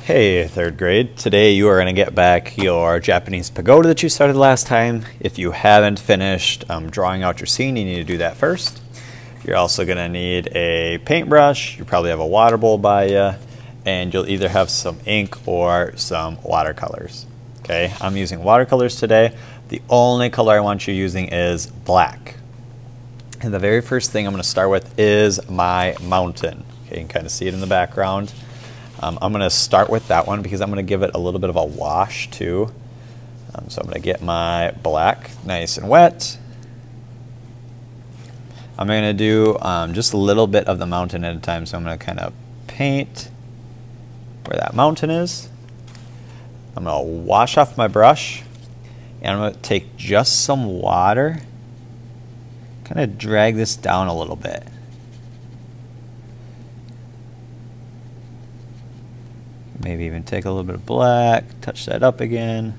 Hey, third grade. Today you are going to get back your Japanese pagoda that you started last time. If you haven't finished drawing out your scene, you need to do that first. You're also going to need a paintbrush. You probably have a water bowl by you, and you'll either have some ink or some watercolors. Okay, I'm using watercolors today. The only color I want you using is black. And the very first thing I'm going to start with is my mountain. Okay, you can kind of see it in the background. I'm going to start with that one because I'm going to give it a little bit of a wash too. So I'm going to get my black nice and wet. I'm going to do just a little bit of the mountain at a time. So I'm going to kind of paint where that mountain is. I'm going to wash off my brush, and I'm going to take just some water, kind of drag this down a little bit. Maybe even take a little bit of black, touch that up again.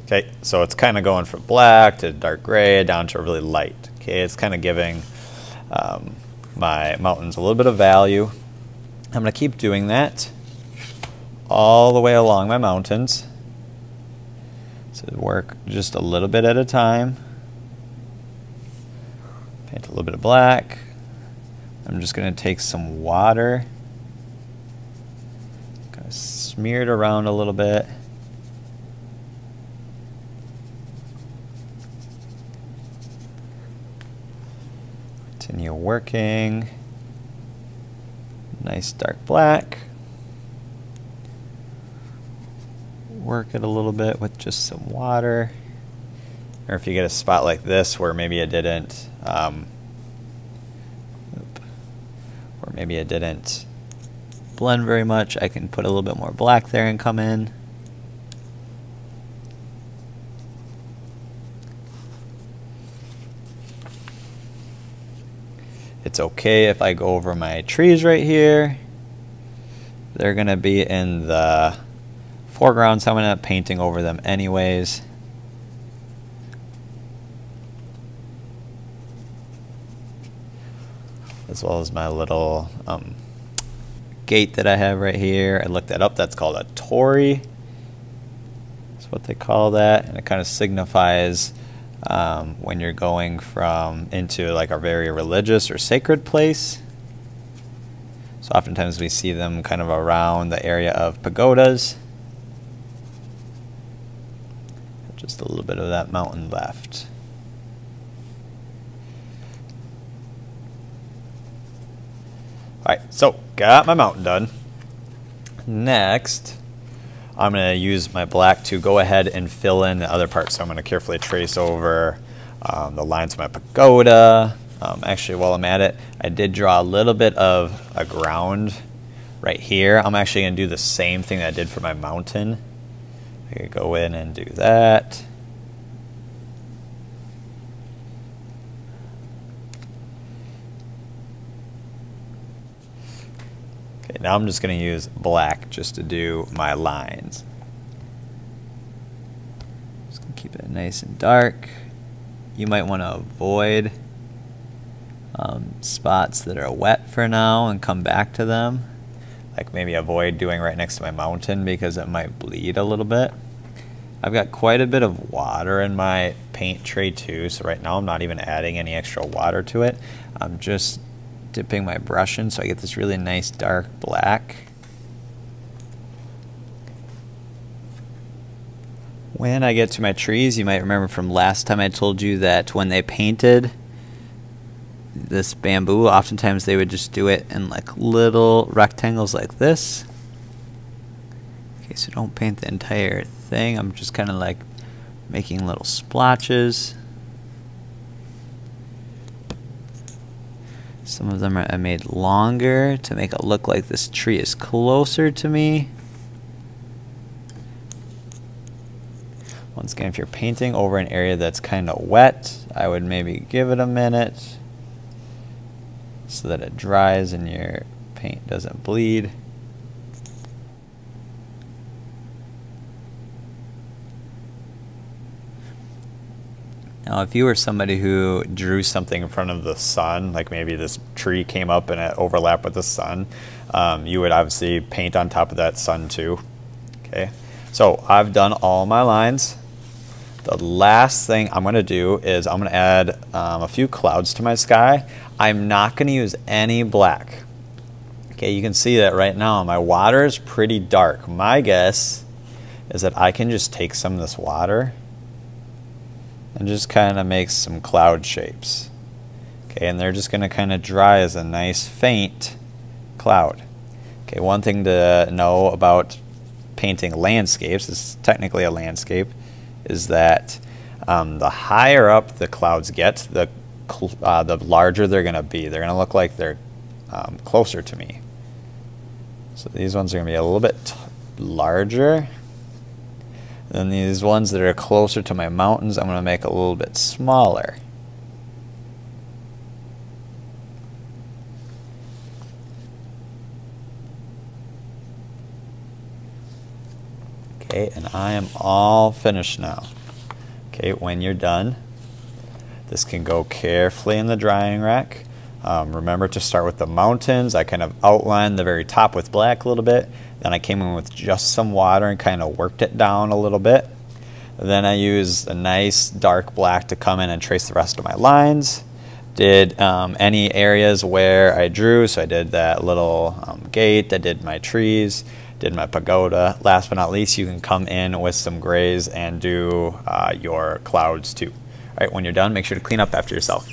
Okay, so it's kind of going from black to dark gray down to really light. Okay, it's kind of giving my mountains a little bit of value. I'm going to keep doing that all the way along my mountains. So work just a little bit at a time. Paint a little bit of black. I'm just going to take some water, kind of smear it around a little bit. Continue working. Nice dark black. Work it a little bit with just some water. Or if you get a spot like this where maybe it didn't blend very much, I can put a little bit more black there and come in. It's okay if I go over my trees right here. They're going to be in the foreground, so I'm going to end up painting over them anyways. As well as my little gate that I have right here. I looked that up. That's called a torii. That's what they call that, and it kind of signifies when you're going into like a very religious or sacred place. So oftentimes we see them kind of around the area of pagodas. Just a little bit of that mountain left. Alright, so got my mountain done. Next, I'm going to use my black to go ahead and fill in the other parts. So I'm going to carefully trace over the lines of my pagoda. Actually, while I'm at it, I did draw a little bit of a ground right here. I'm actually going to do the same thing that I did for my mountain. I could go in and do that. Okay, now I'm just going to use black just to do my lines. Just going to keep it nice and dark. You might want to avoid spots that are wet for now and come back to them. Like maybe avoid doing right next to my mountain because it might bleed a little bit. I've got quite a bit of water in my paint tray too, so right now I'm not even adding any extra water to it. I'm just dipping my brush in so I get this really nice dark black. When I get to my trees, you might remember from last time I told you that when they painted this bamboo, oftentimes they would just do it in like little rectangles like this. Okay, so don't paint the entire thing. I'm just kind of like making little splotches. Some of them I made longer to make it look like this tree is closer to me. Once again, if you're painting over an area that's kind of wet, I would maybe give it a minute so that it dries and your paint doesn't bleed. Now, if you were somebody who drew something in front of the sun, like maybe this tree came up and it overlapped with the sun, you would obviously paint on top of that sun too. Okay, so I've done all my lines. The last thing I'm going to do is I'm going to add a few clouds to my sky. I'm not going to use any black. Okay, you can see that right now my water is pretty dark. My guess is that I can just take some of this water and just kind of make some cloud shapes. Okay, and they're just going to kind of dry as a nice faint cloud. Okay, one thing to know about painting landscapes, this is technically a landscape, is that the higher up the clouds get, the larger they're going to be. They're going to look like they're closer to me. So these ones are going to be a little bit larger. Then these ones that are closer to my mountains, I'm going to make a little bit smaller. Okay, and I am all finished now. Okay, when you're done, this can go carefully in the drying rack. Remember to start with the mountains. I kind of outlined the very top with black a little bit. Then I came in with just some water and kind of worked it down a little bit. Then I used a nice dark black to come in and trace the rest of my lines. Did any areas where I drew, so I did that little gate, I did my trees, did my pagoda. Last but not least, you can come in with some grays and do your clouds too. All right, when you're done, make sure to clean up after yourself.